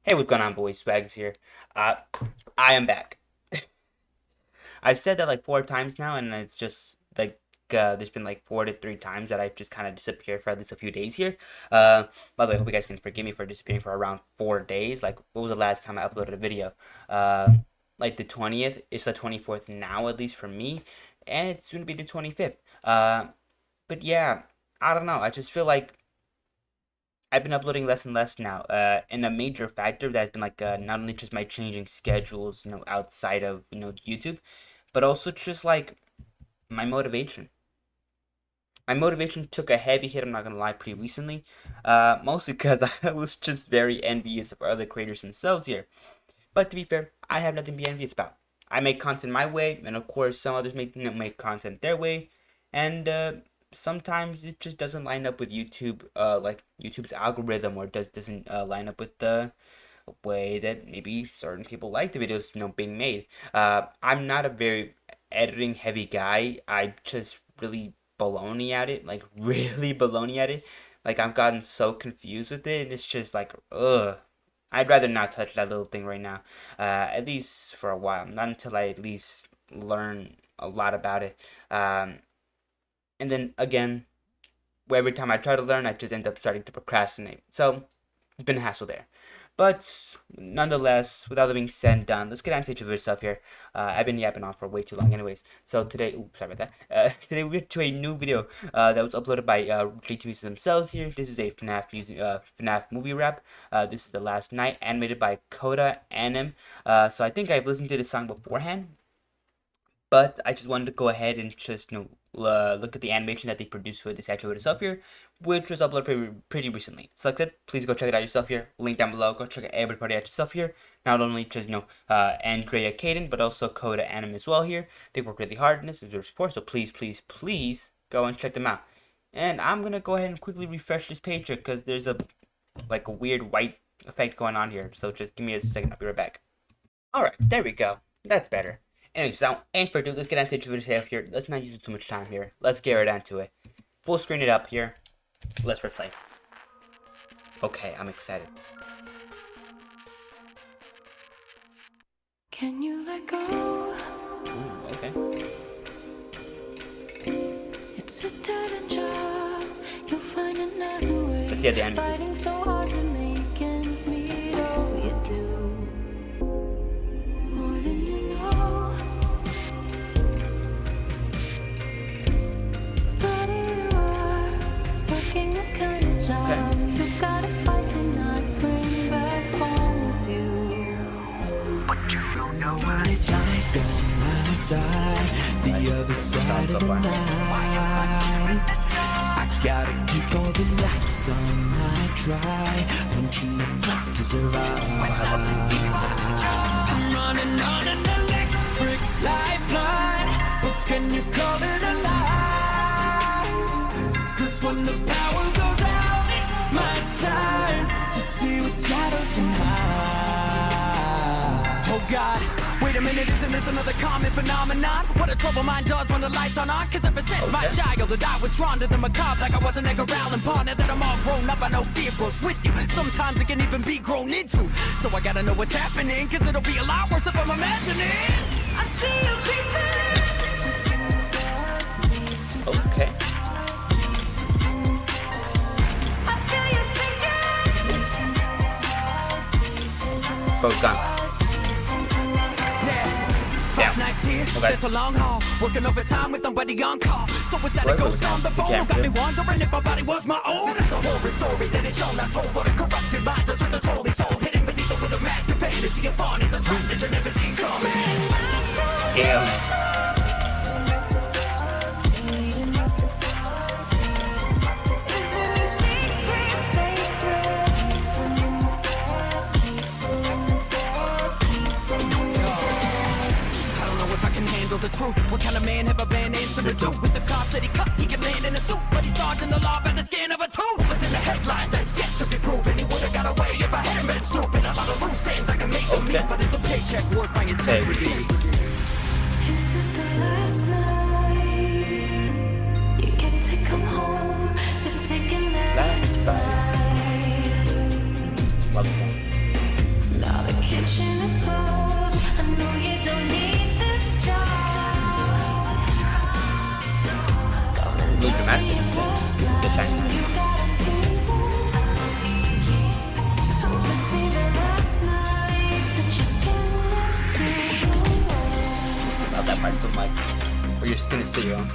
Hey, what's going on, boys? Swaggys here. Uh, I am back. I've said that like 4 times now, and it's just like there's been like 4 to 3 times that I've just kind of disappeared for at least a few days here. By the way, I hope you guys can forgive me for disappearing for around 4 days. Like, what was the last time I uploaded a video? Uh, like the 20th. It's the 24th now, at least for me, and it's soon to be the 25th. But yeah, I don't know. I just feel like I've been uploading less and less now, and a major factor that's been like not only just my changing schedules, outside of YouTube, but also just like my motivation. My motivation took a heavy hit. I'm not gonna lie, pretty recently, mostly because I was just very envious of other creators themselves here. But to be fair, I have nothing to be envious about. I make content my way, and of course, some others make content their way, and sometimes it just doesn't line up with YouTube, like YouTube's algorithm, or doesn't line up with the way that maybe certain people like the videos, being made. I'm not a very editing heavy guy. I just really baloney at it, like really baloney at it. Like I've gotten so confused with it, and it's just like, ugh. I'd rather not touch that little thing right now, at least for a while. Not until I at least learn a lot about it. And then again, every time I try to learn, I just end up starting to procrastinate. So it's been a hassle there. But nonetheless, with all that being said and done, let's get on to each of stuff here. I've been yapping on for way too long, anyways. So today, oops, sorry about that. Today we get to a new video that was uploaded by JTVs themselves here. This is a FNAF movie rap. This is The Last Night, animated by Coda Anim. So I think I've listened to this song beforehand, but I just wanted to go ahead and just look at the animation that they produced for this actual itself here, which was uploaded pretty recently. So like I said, please go check it out yourself here. Link down below. Go check out everybody out yourself here. Not only just Andrea Caden, but also Coda Anim as well here. They work really hard in this and their support. So please, please, please go and check them out. And I'm gonna go ahead and quickly refresh this page here because there's a weird white effect going on here. So just give me a second. I'll be right back. All right, there we go. That's better. Anyway, so ain't for let's get into the video here. Let's not use too much time here. Let's get right into it. Full screen it up here. Let's replay. Okay, I'm excited. Can you let go? Ooh, okay. It's a dead end job. You'll find another way. Let's get the end. Fighting so hard to make ends meet. Oh, you do. More than you know. But you are working the kind of job you gotta fight to not bring back home with you. But you don't know what it's like on my side, the other side of the night. I gotta keep all the lights on, I try, punching the clock to survive. I'm running on an electric lifeline, but can you call it a lie? 'Cause when the power goes out, it's my time to see what shadows can hide. Oh God, wait a minute, isn't this another common phenomenon? What a trouble mine does when the lights aren't on. 'Cause ever since my childhood I was drawn to the macabre, like I was an Edgar Allan Poe. Now that I'm all grown up, I know fear grows with you. Sometimes it can even be grown into. So I gotta know what's happening, 'cause it'll be a lot worse if I'm imagining. I see you creeping. Okay. I feel you sinking. Both gone. Five nights here, that's a long haul. Working overtime with nobody on call. So it's that it goes on the phone. Got me wondering if my body was my own. This is a horror story that is shown. I told what a corrupted mind does with this holy soul. Hidden beneath it with a mask of fantasy and fun. He's a trap that you never seen coming. Yeah. The truth. What kind of man have I been answering to? With the cops that he cut, he could land in a suit, but he's dodging the law by the skin of a tooth. Was in the headlines, that's yet to be proven. He would've got away if I hadn't been snooping. A lot of loose ends I can make them meet, but it's a paycheck worth my integrity. Is this the last night? You get to come home. They've taken that Last night. Love that. the kitchen is closed. I know you don't need this job. Come and Really tell dramatic. me your best The line. time. You gotta feel it. Will this be the last night that your skin is still warm? Love that part so much. Where your skin is still your own.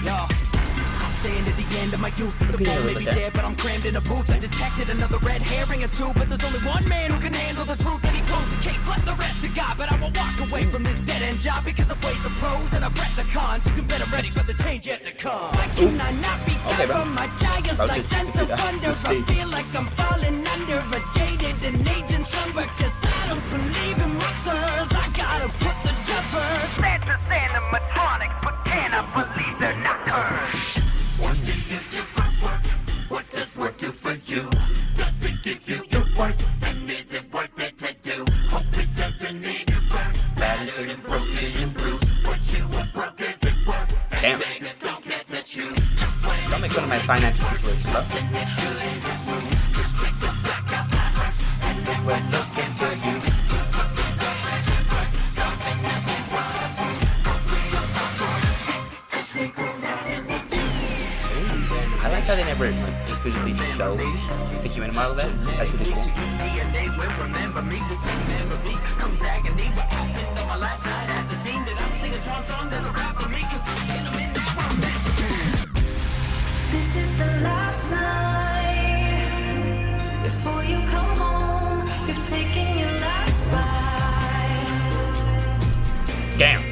Yo, I stand at the end of my youth. The Repeat it a ball may little be bit there. dead, but I'm crammed in a booth. I detected another red herring or two, but there's only one man who can handle the truth. And he closed the case, left the rest to God. But I will walk away from this dead end job because I've weighed the pros and I've read the cons. You can bet I'm ready for the change yet to come. Why can I not be Okay, tied bro. from my giant Bro, like just sense keep of it up. wonder? Just I stay. feel like I'm falling under a jaded and aging slumber. Cause I don't believe in monsters. I gotta put the jumpers. Santa's animatronics, but can I believe they're not hers? What do you do for work? What does work do for you? Does it give you your worth? And is it worth it to do? Hope it doesn't leave you burnt, battered and broken and bruised. What you were broke is it worth? Damn. Beggars don't get to choose. Just when Don't make fun of my financial situation, bro. something you shouldn't just move. Just pick the back up my purse, and then we're looking for you. I like how they never like physically show the human model of that. That's really cool. And they will remember me with some memories. Comes agony, what happened on my last night at the scene. Did I sing a swan song that's a rap for me? Cause the skin I'm in is where I'm meant to be. This is the last night before you come home. You've taken your last bite. Damn.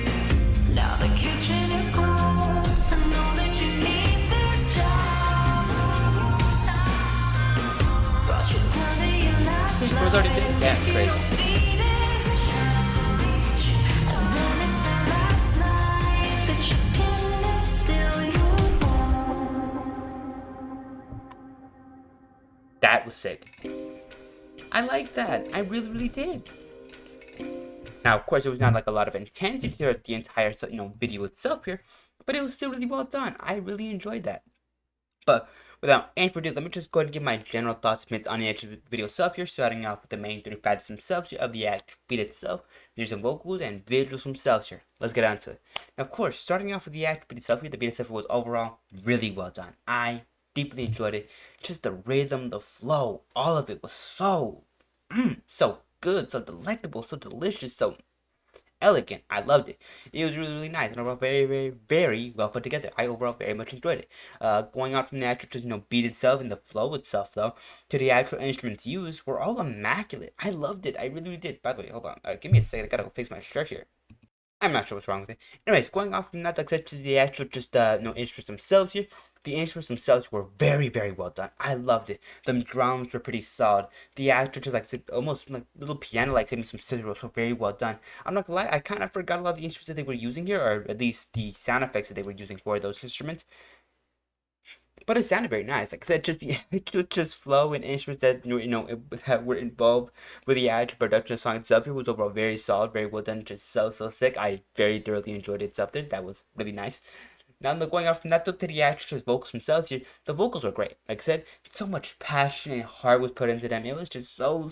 Now the kitchen is closed. I know that you need this job. Brought you down to your last He was already line. big. That's If you crazy. don't feed it, and then it's the last night that your skin is still your own. That was sick. I like that. I really, really did. Now, of course, it was not like a lot of intensity throughout the entire, video itself here, but it was still really well done. I really enjoyed that. But without any further ado, let me just go ahead and give my general thoughts on the actual video itself here, starting off with the main 3 factors themselves here of the actual beat itself. There's some vocals and visuals themselves here. Let's get on to it. Now, of course, starting off with the actual beat itself here, the beat itself was overall really well done. I deeply enjoyed it. Just the rhythm, the flow, all of it was so good, so delectable, so delicious, so elegant. I loved it. It was really, really nice and overall very, very, very well put together. I overall very much enjoyed it. Going on from the actual just, beat itself and the flow itself though, to the actual instruments used were all immaculate. I loved it. I really, really did. By the way, hold on. Give me a second. I gotta go fix my shirt here. I'm not sure what's wrong with it. Anyways, going off from that, like I said, to the actual instruments themselves here. The instruments themselves were very, very well done. I loved it. The drums were pretty solid. The actual just like almost like little piano, like some scissors, were so very well done. I'm not gonna lie, I kind of forgot a lot of the instruments that they were using here, or at least the sound effects that they were using for those instruments. But it sounded very nice. Like I said, just the actual just flow and instruments that were involved with the actual production of the song itself here was overall very solid, very well done, just so sick. I very thoroughly enjoyed it itself there. That was really nice. Now going off from that to the actual vocals themselves here, the vocals were great. Like I said, so much passion and heart was put into them. It was just so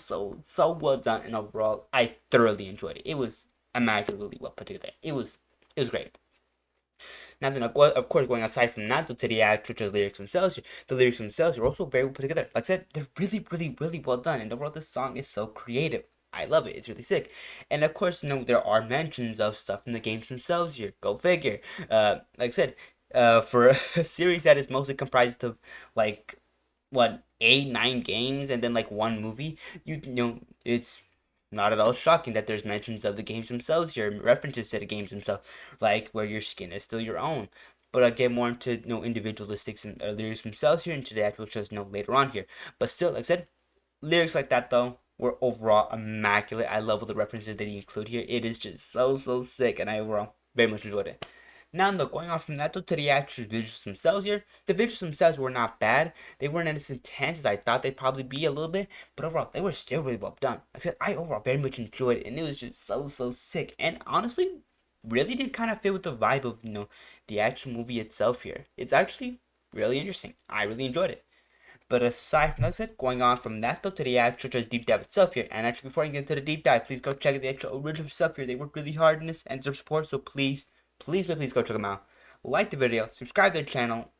well done, and overall, I thoroughly enjoyed it. It was immaculately well put together. It was great. Now then, of course, going aside from that to the actual lyrics themselves, the lyrics themselves are also very well put together. Like I said, they're really, really, really well done, and overall, this song is so creative. I love it. It's really sick. And of course, there are mentions of stuff in the games themselves here. Go figure. Like I said, for a series that is mostly comprised of like 8-9 games and then like one movie, it's not at all shocking that there's mentions of the games themselves here, references to the games themselves, like where your skin is still your own. But I'll get more into individualistics and lyrics themselves here, into the actual just later on here. But still, like I said, lyrics like that though were overall immaculate. I love all the references that he include here. It is just so sick, and I overall very much enjoyed it. Now, going on from that to the actual visuals themselves here, the visuals themselves were not bad. They weren't as intense as I thought they'd probably be a little bit, but overall, they were still really well done. Like I said, I overall very much enjoyed it, and it was just so sick. And honestly, really did kind of fit with the vibe of, the actual movie itself here. It's actually really interesting. I really enjoyed it. But aside from that, going on from that though to the actual just deep dive itself here. And actually, before I get into the deep dive, please go check out the actual original stuff here. They work really hard in this and deserve support, so please go check them out. Like the video, subscribe to the channel,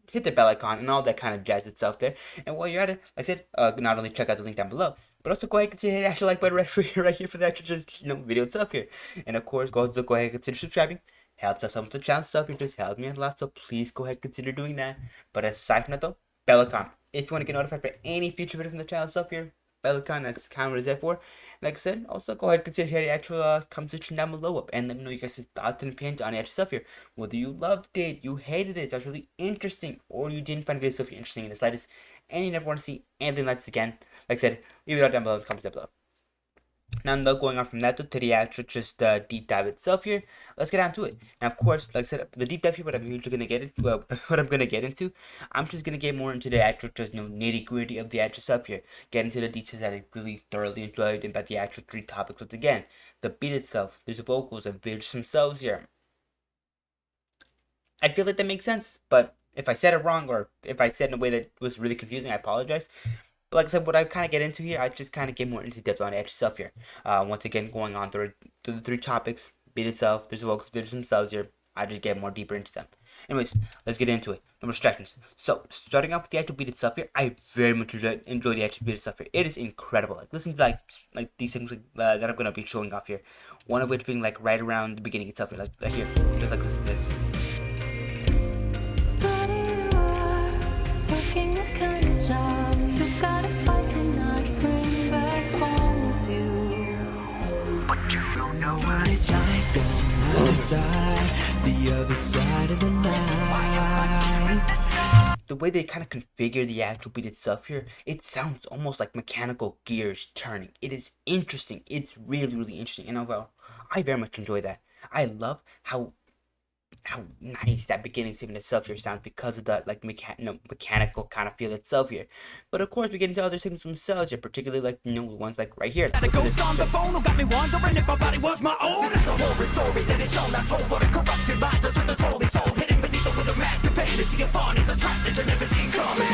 hit the bell icon, and all that kind of jazz itself there. And while you're at it, like I said, not only check out the link down below, but also go ahead and consider hitting the actual like button right here for the actual just video itself here. And of course, go ahead and consider subscribing. Helps us out with the channel stuff. It just helps me a lot, so please go ahead and consider doing that. But aside from that though, bell icon. If you want to get notified for any future video from the channel stuff here, bell icon, that's kind of what it's there for. Like I said, also go ahead and consider hitting the actual comment section down below up and let me know you guys' thoughts and opinions on the actual stuff here. Whether you loved it, you hated it, that was really interesting, or you didn't find the video stuff interesting in the slightest, and you never want to see anything like this again. Like I said, leave it out down below in the comments down below. Now, going on from that to the actual just deep dive itself here, let's get on to it. Now, of course, like I said, the deep dive here, what I'm usually gonna get into, what I'm gonna get into, I'm just gonna get more into the actual just nitty gritty of the actual stuff here, get into the details that I really thoroughly enjoyed about the actual 3 topics. Once again, the beat itself, there's the vocals, the visuals themselves here. I feel like that makes sense, but if I said it wrong or if I said it in a way that was really confusing, I apologize. But like I said, what I kind of get into here, I just kind of get more into depth on the actual stuff here. Once again, going on through the 3 topics, beat itself, there's the vocals, videos themselves here. I just get more deeper into them. Anyways, let's get into it. No more distractions. So, starting off with the actual beat itself here, I very much enjoy the actual beat itself here. It is incredible. Like, listen to like these things that I'm gonna be showing off here. One of which being like right around the beginning itself here, like right here, just like listen to this. But you are working the kind of job you gotta fight to not bring back home with you. But you don't know what it's like going outside the other side of the night. The way they kind of configure the actual beat itself here, it sounds almost like mechanical gears turning. It is interesting. It's really, really interesting. And overall, I very much enjoy that. I love how nice that beginning segment itself here sounds because of that like mechanical kind of feel itself here. But of course, we get into other segments themselves here, particularly like the ones like right here. Had a ghost on the phone who got me wondering if my body was my own. This is a horror story that is shown, not told, but it corrupted minds us with its holy soul hidden beneath it with a mask of fantasy of fun is a trap that you never seen coming.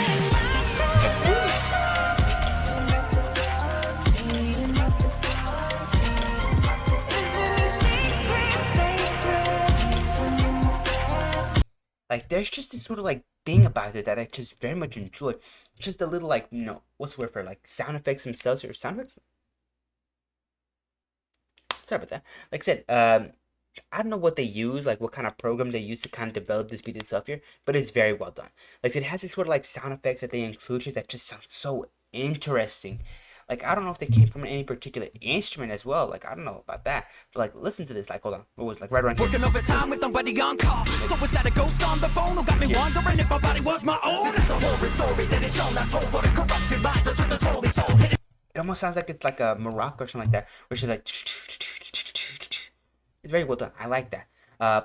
Like there's just this sort of like thing about it that I just very much enjoy. Just a little like what's the word for like sound effects themselves or sound effects. Sorry about that. Like I said, I don't know what they use, like what kind of program they use to kind of develop this beat itself here, but it's very well done. Like I said, it has this sort of like sound effects that they include here that just sound so interesting. Like I don't know if they came from any particular instrument as well. Like I don't know about that, but like listen to this. Like hold on, what was like right around here? Working overtime with nobody on call. So was that a ghost on the phone who got me wondering if my body was my own? This is a horror story that is shown, not told, but it corrupted minds us with its holy soul hidden. It almost sounds like it's like a maraca or something like that, where she's like, it's very well done. I like that.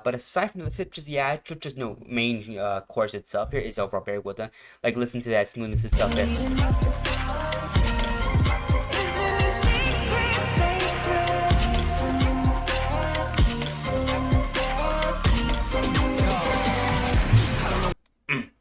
But aside from this, just the actual, just main chorus itself here is overall very well done. Like listen to that smoothness itself there.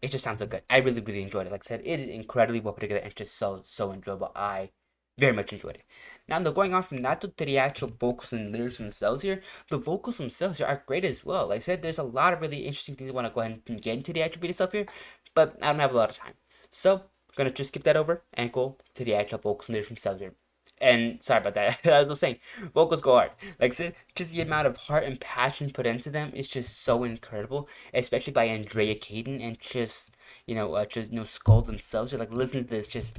It just sounds so good. I really, really enjoyed it. Like I said, it is incredibly well put together and just so enjoyable. I very much enjoyed it. Now, though, going on from that to the actual vocals and lyrics themselves here, the vocals themselves are great as well. Like I said, there's a lot of really interesting things I want to go ahead and get into the actual beat itself here, but I don't have a lot of time. So, I'm going to just skip that over and go to the actual vocals and lyrics themselves here. And sorry about that. As I was saying, vocals go hard. Like I said, just the amount of heart and passion put into them is just so incredible, especially by Andrea Caden and just Skull themselves. Like listen to this, just.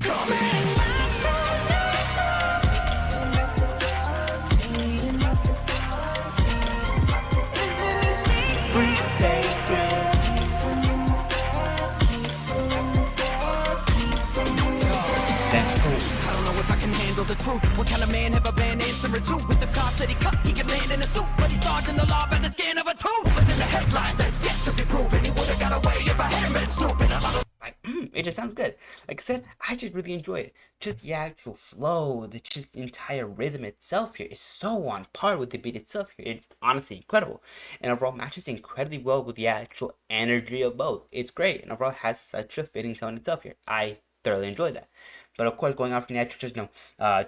The truth. What kind of man have I been answering to? With the cops that he cut, he could land in a suit, but he's dodging the law by the skin of a tooth. Was in the headlines, that's yet to be proven. He would have got away if I hadn't been snooping a lot of. Like, it just sounds good. Like I said, I just really enjoy it. Just the actual flow, the just entire rhythm itself here is so on par with the beat itself here. It's honestly incredible. And overall matches incredibly well with the actual energy of both. It's great. And overall has such a fitting tone itself here. I thoroughly enjoyed that. But of course, going off from the actual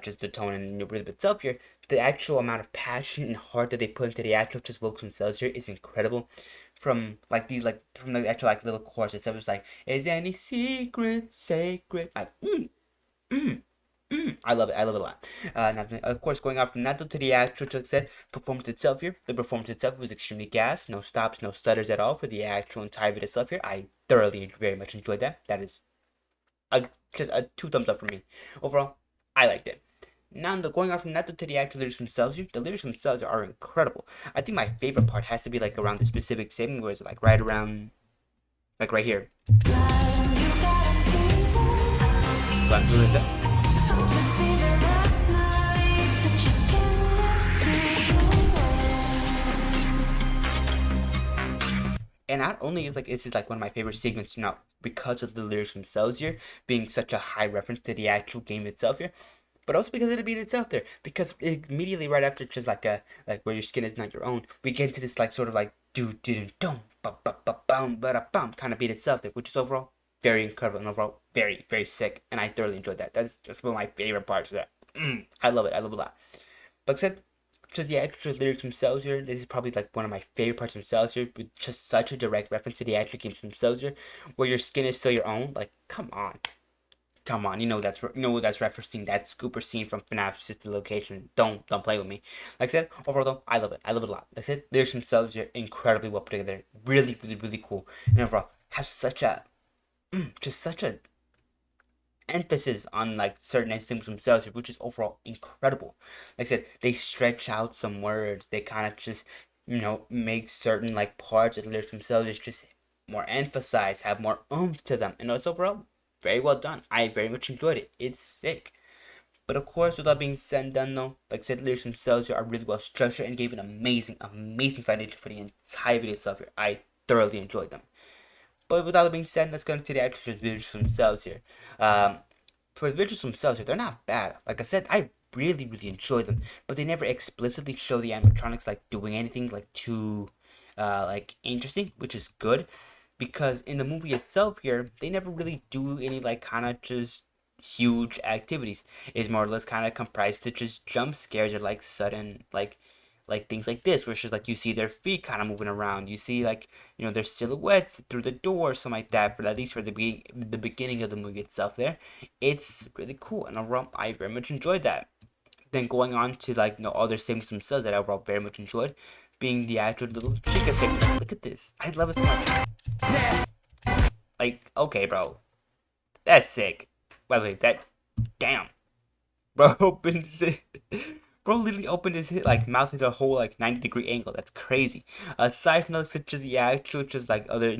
just the tone and the rhythm itself here, the actual amount of passion and heart that they put into the actual just vocals themselves here is incredible. From from the actual little chorus itself, it's like, is any secret sacred? Like, I love it. I love it a lot. Now, of course, going off from that to the actual, just said, performance itself here. The performance itself was extremely gas. No stops, no stutters at all for the actual entire video itself here. I thoroughly, very much enjoyed that. That is just a 2 thumbs up for me. Overall, I liked it. Now, going off from that to the actual lyrics themselves, the lyrics themselves are incredible. I think my favorite part has to be like around the specific segment where it's like right around, like right here. So I'm doing that. And not only is this is like one of my favorite segments now because of the lyrics themselves here being such a high reference to the actual game itself here, but also because of the beat itself there. Because immediately right after just like where your skin is not your own, we get into this like sort of like do do dum ba ba ba bum ba da bum kind of beat itself there, which is overall very incredible and overall very, very sick, and I thoroughly enjoyed that. That's just one of my favorite parts of that. I love it. I love it a lot. But said, just the actual lyrics themselves here, this is probably like one of my favorite parts themselves here, with just such a direct reference to the actual games themselves here, where your skin is still your own. Like, come on. Come on, that's referencing that scooper scene from FNAF Sister Location. Don't play with me. Like I said, overall though, I love it. I love it a lot. Like I said, lyrics themselves are incredibly well put together. Really, really, really cool. And overall, have such a emphasis on like certain instincts themselves, which is overall incredible. Like I said, they stretch out some words. They kind of just make certain like parts of the lyrics themselves just more emphasized, have more oomph to them, and it's overall very well done. I very much enjoyed it. It's sick. But of course, with that being said and done though, like I said, the lyrics themselves are really well structured and gave an amazing, amazing foundation for the entire video itself here. I thoroughly enjoyed them. But with all that being said, let's go into the actual visuals themselves here. For the visuals themselves here, they're not bad. Like I said, I really, really enjoy them. But they never explicitly show the animatronics like doing anything like too like interesting, which is good. Because in the movie itself here, they never really do any like kind of just huge activities. It's more or less kind of comprised to just jump scares or like sudden like things like this, where it's just like you see their feet kind of moving around, you see like their silhouettes through the door, something like that. For at least for the beginning of the movie itself, there, it's really cool, and overall I very much enjoyed that. Then going on to like other things themselves that I overall very much enjoyed, being the actual little chicken thing. Look at this, I love it so much. Like, okay, bro, that's sick. By the way, that damn, bro opens it. Bro literally opened his like mouth into a whole like 90-degree angle. That's crazy. Aside from those, such as the actual, just like other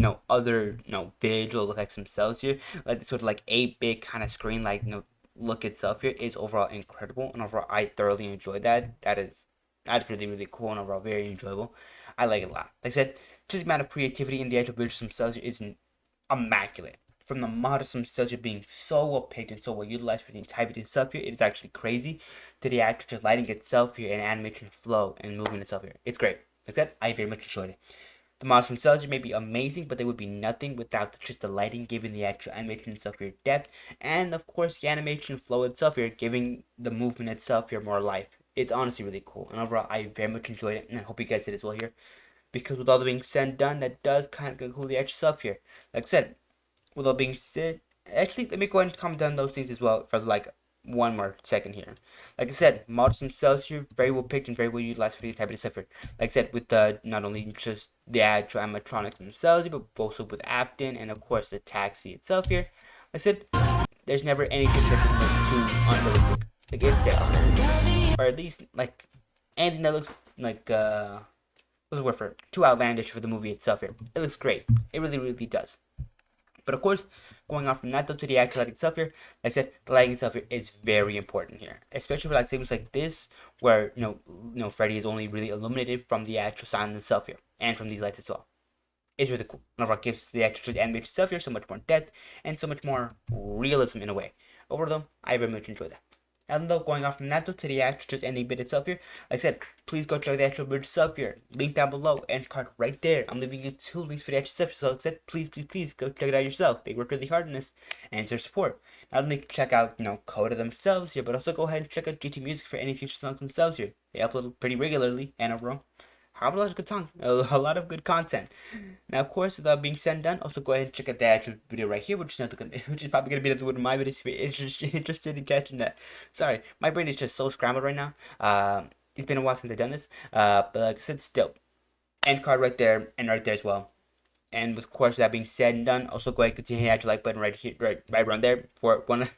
visual effects themselves here, like this sort of like 8-bit kind of screen like look itself here is overall incredible, and overall I thoroughly enjoyed that. That's really, really cool and overall very enjoyable. I like it a lot. Like I said, just the amount of creativity in the actual visuals themselves is immaculate. From the models themselves being so well picked and so well utilized for the entire video itself here, it is actually crazy. To the actual just lighting itself here and animation flow and movement itself here, it's great. Like that, I very much enjoyed it. The models themselves may be amazing, but they would be nothing without just the lighting giving the actual animation itself here depth, and of course the animation flow itself here giving the movement itself here more life. It's honestly really cool, and overall I very much enjoyed it, and I hope you guys did as well here. Because with all that being said and done, that does kind of conclude the actual stuff here. Like I said, with all being said, actually, let me go ahead and comment down those things as well for like one more second here. Like I said, models themselves here very well picked and very well utilized for the type of stuff here. Like I said, with not only just the actual animatronics themselves, but also with Afton and of course the taxi itself here. Like I said, there's never anything that's too unrealistic. Like it's there, or at least like anything that looks like what's the word for it? Too outlandish for the movie itself here. It looks great. It really, really does. But of course, going on from that though to the actual lighting itself here, like I said, the lighting itself here is very important here, especially for like segments like this, where Freddy is only really illuminated from the actual sound itself here, and from these lights as well. It's really cool. And overall, gives the actual animation itself here so much more depth and so much more realism in a way. Overall, though, I very much enjoy that. And though going off from that though to the actual just ending bit itself here, like I said, please go check the actual bit itself here. Link down below, end card right there. I'm leaving you 2 links for the actual stuff. So like I said, please go check it out yourself. They work really hard on this and it's their support. Not only check out, Coda themselves here, but also go ahead and check out GT Music for any future songs themselves here. They upload pretty regularly and overall have a lot of good song, a lot of good content. Now, of course, with that being said and done, also go ahead and check out the actual video right here, which is probably gonna be one of my videos if you're interested in catching that. Sorry, my brain is just so scrambled right now. It's been a while since I've done this. But like I said, still, end card right there and right there as well. And of course, with that being said and done, also go ahead and continue to hit the like button right here, right around there for one.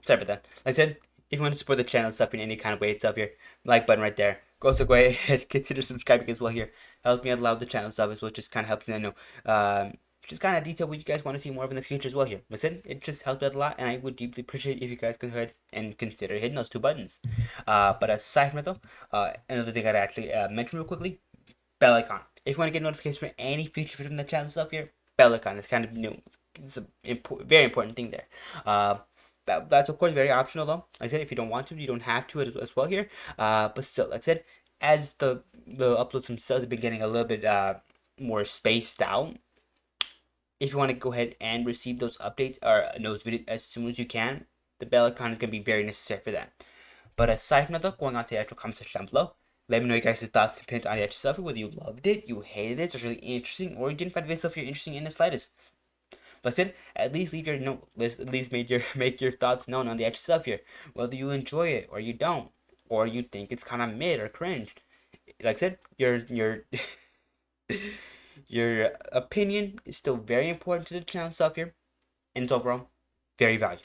Sorry about that. Like I said, if you want to support the channel stuff in any kind of way, it's up here. Like button right there. Go also go ahead and consider subscribing as well here. Helps me out a lot with the channel stuff as well. Just kind of helps me, just kind of detail what you guys want to see more of in the future as well here. Listen, it just helps out a lot, and I would deeply appreciate if you guys could go ahead and consider hitting those 2 buttons. But aside from that though, another thing I'd actually mention real quickly, bell icon. If you want to get notifications for any future from the channel stuff here, bell icon is kind of it's a very important thing there. That's of course very optional though. Like I said, if you don't want to, you don't have to as well here. But still, like I said, as the uploads themselves have been getting a little bit more spaced out, if you want to go ahead and receive those updates or those videos as soon as you can, the bell icon is going to be very necessary for that. But aside from that though, going on to the actual comment section down below, let me know your guys' thoughts and opinions on the actual stuff, whether you loved it, you hated it, it's really interesting, or you didn't find this stuff here interesting in the slightest. But said, at least leave your at least make your thoughts known on the actual stuff here. Whether you enjoy it or you don't, or you think it's kind of mid or cringe. Like I said, your your opinion is still very important to the channel stuff here, and it's overall very valuable.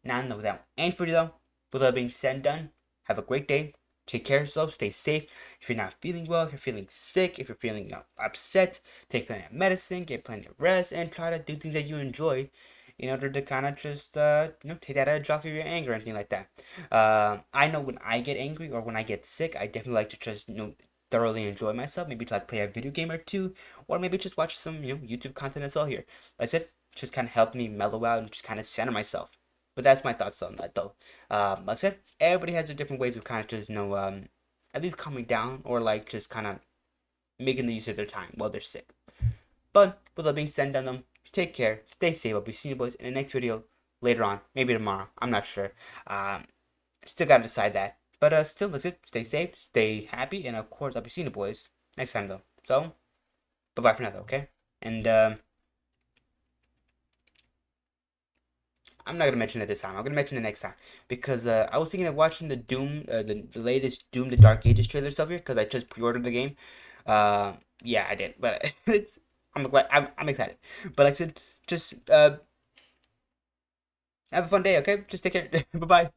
Now, without any further though, with that being said and done, have a great day. Take care of yourself. Stay safe. If you're not feeling well, if you're feeling sick, if you're feeling upset, take plenty of medicine, get plenty of rest, and try to do things that you enjoy in order to kind of just, take that edge off of your anger or anything like that. I know when I get angry or when I get sick, I definitely like to just, thoroughly enjoy myself. Maybe to like play a video game or two, or maybe just watch some, YouTube content as well here. Like I said, just kind of help me mellow out and just kind of center myself. But that's my thoughts on that though. Like I said, everybody has their different ways of kind of just, at least calming down or like just kind of making the use of their time while they're sick. But with that being said on them, take care, stay safe. I'll be seeing you boys in the next video later on, maybe tomorrow. I'm not sure. Still gotta decide that. But still, that's it. Stay safe, stay happy, and of course, I'll be seeing you boys next time though. So, bye bye for now though, okay? And I'm not gonna mention it this time. I'm gonna mention it next time because I was thinking of watching the Doom, the latest Doom: The Dark Ages trailer stuff here because I just pre-ordered the game. Yeah, I did, but I'm glad. I'm excited. But like I said, just have a fun day, okay? Just take care. Bye bye.